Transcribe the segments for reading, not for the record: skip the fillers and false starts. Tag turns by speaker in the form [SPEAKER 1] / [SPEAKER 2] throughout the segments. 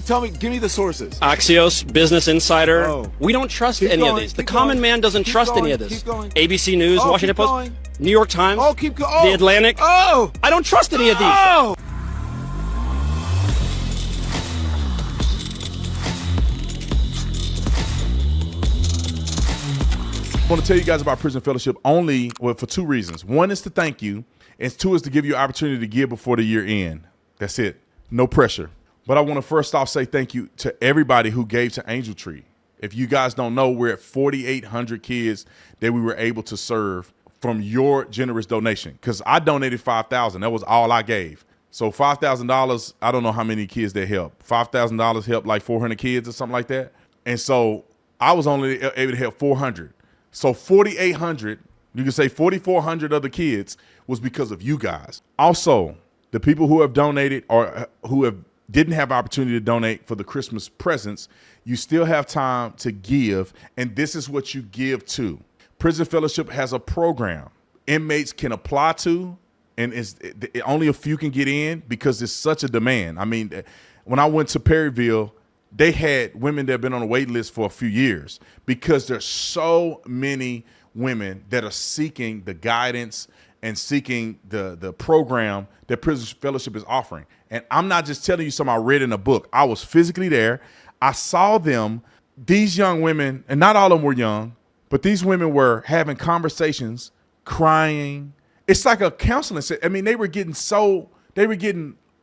[SPEAKER 1] Tell me, give me the sources.
[SPEAKER 2] Axios, Business Insider.
[SPEAKER 1] Oh.
[SPEAKER 2] We don't trust
[SPEAKER 1] Keep
[SPEAKER 2] any
[SPEAKER 1] going,
[SPEAKER 2] of these. The
[SPEAKER 1] keep
[SPEAKER 2] common
[SPEAKER 1] going,
[SPEAKER 2] man doesn't
[SPEAKER 1] keep
[SPEAKER 2] trust
[SPEAKER 1] going,
[SPEAKER 2] any of this.
[SPEAKER 1] keep going.
[SPEAKER 2] ABC News,
[SPEAKER 1] Oh,
[SPEAKER 2] Washington
[SPEAKER 1] keep
[SPEAKER 2] Post,
[SPEAKER 1] going.
[SPEAKER 2] New York Times,
[SPEAKER 1] Oh, keep going. Oh.
[SPEAKER 2] The Atlantic.
[SPEAKER 1] Oh.
[SPEAKER 2] I don't trust any of these.
[SPEAKER 1] Oh.
[SPEAKER 3] I want to tell you guys about Prison Fellowship only for two reasons. One is to thank you, and two is to give you an opportunity to give before the year end. That's it. No pressure. But I want to first off say thank you to everybody who gave to Angel Tree. If you guys don't know, we're at 4,800 kids that we were able to serve from your generous donation, because I donated $5,000. That was all I gave. So $5,000, I don't know how many kids that helped. $5,000 helped like 400 kids or something like that. And so I was only able to help 400. So 4,800, you can say 4,400 other kids was because of you guys. Also, the people who have donated or didn't have opportunity to donate for the Christmas presents, you still have time to give, and this is what you give to. Prison Fellowship has a program inmates can apply to, and only a few can get in because it's such a demand. I mean, when I went to Perryville, they had women that have been on the wait list for a few years because there's so many women that are seeking the guidance and seeking the program that Prison Fellowship is offering. And I'm not just telling you something I read in a book. I was physically there. I saw them, these young women, and not all of them were young, but these women were having conversations, crying. It's like a counseling. I mean, they were getting,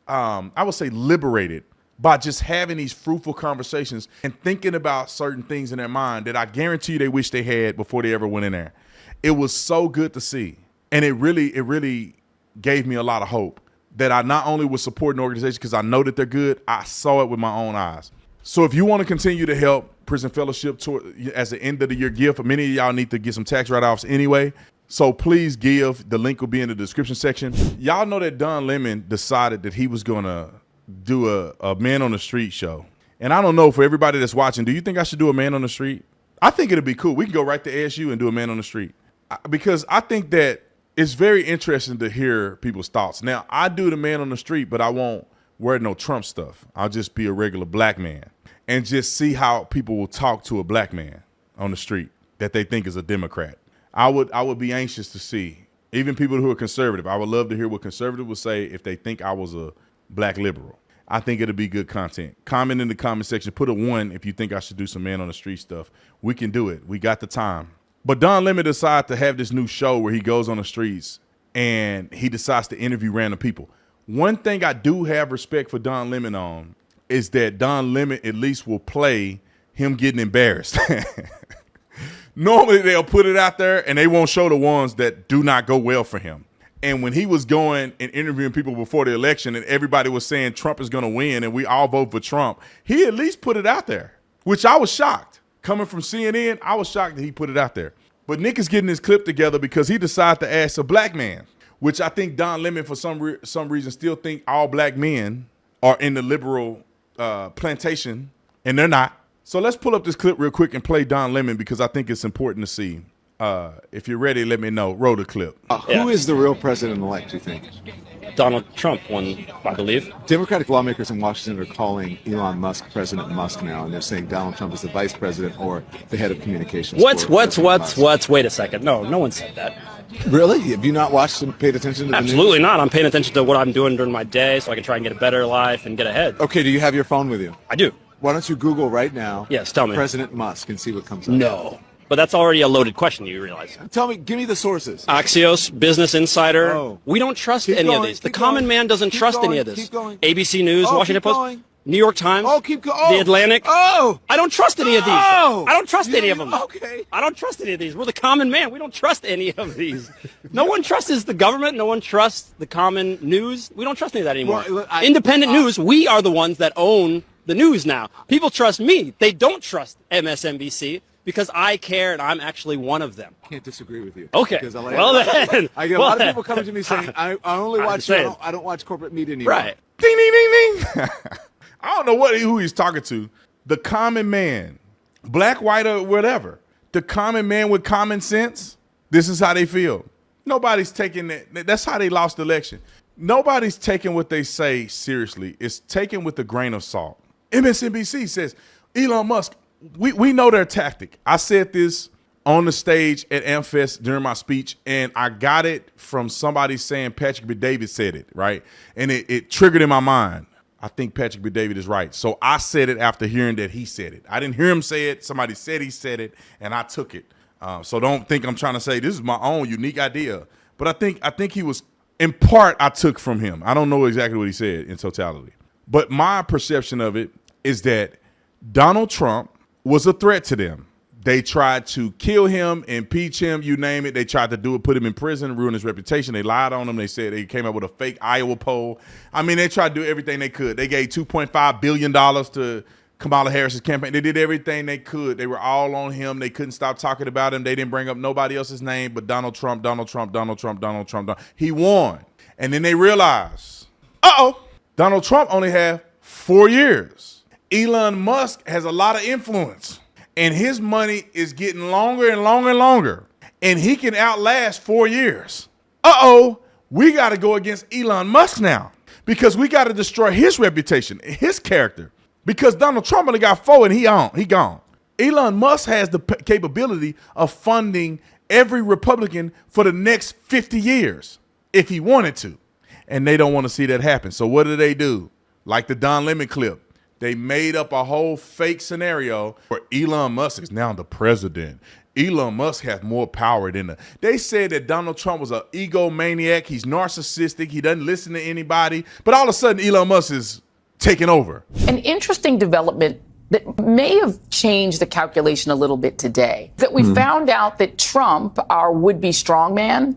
[SPEAKER 3] I would say, liberated by just having these fruitful conversations and thinking about certain things in their mind that I guarantee you they wish they had before they ever went in there. It was so good to see. And it really gave me a lot of hope that I not only was supporting the organization because I know that they're good, I saw it with my own eyes. So if you want to continue to help Prison Fellowship as an end of the year gift, many of y'all need to get some tax write-offs anyway. So please give. The link will be in the description section. Y'all know that Don Lemon decided that he was going to do a Man on the Street show. And I don't know, for everybody that's watching, do you think I should do a Man on the Street? I think it'd be cool. We can go right to ASU and do a Man on the Street. Because I think that it's very interesting to hear people's thoughts. Now, I do the Man on the Street, but I won't wear no Trump stuff. I'll just be a regular black man and just see how people will talk to a black man on the street that they think is a Democrat. I would be anxious to see, even people who are conservative. I would love to hear what conservative would say if they think I was a black liberal. I think it'll be good content. Comment in the comment section. Put a 1 if you think I should do some Man on the Street stuff. We can do it. We got the time. But Don Lemon decided to have this new show where he goes on the streets and he decides to interview random people. One thing I do have respect for Don Lemon on is that Don Lemon at least will play him getting embarrassed. Normally they'll put it out there and they won't show the ones that do not go well for him. And when he was going and interviewing people before the election and everybody was saying Trump is going to win and we all vote for Trump, he at least put it out there, which I was shocked. Coming from CNN, I was shocked that he put it out there. But Nick is getting his clip together because he decided to ask a black man, which I think Don Lemon, for some reason, still think all black men are in the liberal plantation, and they're not. So let's pull up this clip real quick and play Don Lemon because I think it's important to see. If you're ready, let me know. Roll the clip.
[SPEAKER 1] Who is the real president-elect, do you think?
[SPEAKER 2] Donald Trump won, I believe.
[SPEAKER 1] Democratic lawmakers in Washington are calling Elon Musk President Musk now, and they're saying Donald Trump is the vice president or the head of communications.
[SPEAKER 2] What's? Wait a second. No one said that.
[SPEAKER 1] Really? Have you not watched and paid attention to the
[SPEAKER 2] Absolutely
[SPEAKER 1] news?
[SPEAKER 2] not. I'm paying attention to what I'm doing during my day so I can try and get a better life and get ahead.
[SPEAKER 1] Okay, do you have your phone with you?
[SPEAKER 2] I do.
[SPEAKER 1] Why don't you Google right now?
[SPEAKER 2] Yes, tell me.
[SPEAKER 1] President Musk and see what comes up.
[SPEAKER 2] No. But that's already a loaded question, you realize.
[SPEAKER 1] Tell me, give me the sources.
[SPEAKER 2] Axios, Business Insider.
[SPEAKER 1] Oh.
[SPEAKER 2] We don't trust
[SPEAKER 1] Keep
[SPEAKER 2] any
[SPEAKER 1] going,
[SPEAKER 2] of these. The
[SPEAKER 1] keep
[SPEAKER 2] common
[SPEAKER 1] going,
[SPEAKER 2] man doesn't
[SPEAKER 1] keep
[SPEAKER 2] trust
[SPEAKER 1] going,
[SPEAKER 2] any of this.
[SPEAKER 1] keep going.
[SPEAKER 2] ABC News,
[SPEAKER 1] Oh,
[SPEAKER 2] Washington
[SPEAKER 1] keep
[SPEAKER 2] Post,
[SPEAKER 1] going.
[SPEAKER 2] New York Times,
[SPEAKER 1] Oh, keep going.
[SPEAKER 2] The Atlantic.
[SPEAKER 1] Oh!
[SPEAKER 2] I don't trust any of these.
[SPEAKER 1] Oh!
[SPEAKER 2] I don't trust any of them.
[SPEAKER 1] Okay.
[SPEAKER 2] I don't trust any of these. We're the common man. We don't trust any of these. No one trusts the government. No one trusts the common news. We don't trust any of that anymore.
[SPEAKER 1] Well,
[SPEAKER 2] Independent news, we are the ones that own the news now. People trust me. They don't trust MSNBC. Because I care and I'm actually one of them.
[SPEAKER 1] Can't disagree with you.
[SPEAKER 2] Okay.
[SPEAKER 1] Because
[SPEAKER 2] Well then.
[SPEAKER 1] I get a lot of people coming to me saying, I only watch you. I don't watch corporate media anymore.
[SPEAKER 2] Right.
[SPEAKER 3] Ding, ding, ding, ding. I don't know who he's talking to. The common man, black, white, or whatever. The common man with common sense. This is how they feel. Nobody's taking that. That's how they lost the election. Nobody's taking what they say seriously. It's taken with a grain of salt. MSNBC says, Elon Musk, we know their tactic. I said this on the stage at AmFest during my speech, and I got it from somebody saying Patrick Bet-David said it, right? And it triggered in my mind. I think Patrick Bet-David is right. So I said it after hearing that he said it. I didn't hear him say it. Somebody said he said it, and I took it. So don't think I'm trying to say this is my own unique idea. But I think he was, in part, I took from him. I don't know exactly what he said in totality. But my perception of it is that Donald Trump was a threat to them. They tried to kill him, impeach him, you name it. They tried to do it, put him in prison, ruin his reputation. They lied on him. They said they came up with a fake Iowa poll. I mean, they tried to do everything they could. They gave $2.5 billion to Kamala Harris's campaign. They did everything they could. They were all on him. They couldn't stop talking about him. They didn't bring up nobody else's name but Donald Trump, Donald Trump, Donald Trump, Donald Trump. He won. And then they realized, Donald Trump only had 4 years. Elon Musk has a lot of influence. And his money is getting longer and longer and longer. And he can outlast 4 years. We got to go against Elon Musk now. Because we got to destroy his reputation, his character. Because Donald Trump only got 4 and he gone. Elon Musk has the capability of funding every Republican for the next 50 years if he wanted to. And they don't want to see that happen. So what do? Like the Don Lemon clip. They made up a whole fake scenario where Elon Musk is now the president. Elon Musk has more power than They said that Donald Trump was an egomaniac. He's narcissistic. He doesn't listen to anybody. But all of a sudden, Elon Musk is taking over.
[SPEAKER 4] An interesting development that may have changed the calculation a little bit today, that we found out that Trump, our would-be strongman,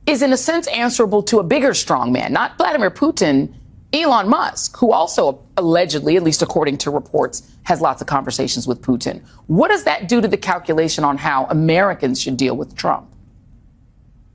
[SPEAKER 4] is in a sense answerable to a bigger strongman, not Vladimir Putin, Elon Musk, who also allegedly, at least according to reports, has lots of conversations with Putin. What does that do to the calculation on how Americans should deal with Trump?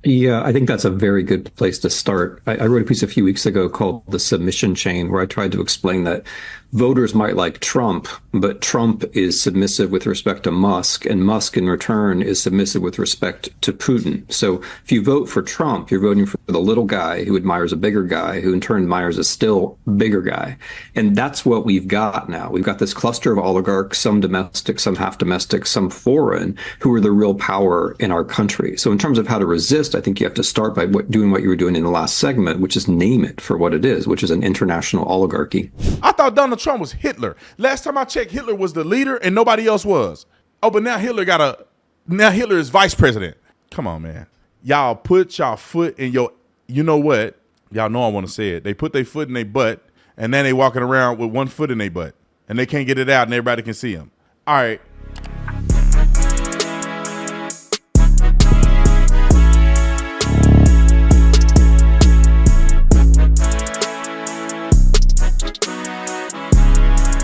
[SPEAKER 5] Yeah, I think that's a very good place to start. I wrote a piece a few weeks ago called The Submission Chain, where I tried to explain that voters might like Trump, but Trump is submissive with respect to Musk, and Musk in return is submissive with respect to Putin. So if you vote for Trump, you're voting for the little guy who admires a bigger guy, who in turn admires a still bigger guy. And that's what we've got now. We've got this cluster of oligarchs, some domestic, some half domestic, some foreign, who are the real power in our country. So in terms of how to resist, I think you have to start by doing what you were doing in the last segment, which is name it for what it is, which is an international oligarchy.
[SPEAKER 3] I thought Donald Trump was Hitler. Last time I checked, Hitler was the leader and nobody else was. But now Hitler is vice president. Come on, man. Y'all put y'all foot in you know what? Y'all know I want to say it. They put their foot in their butt and then they walking around with one foot in their butt and they can't get it out and everybody can see them. All right.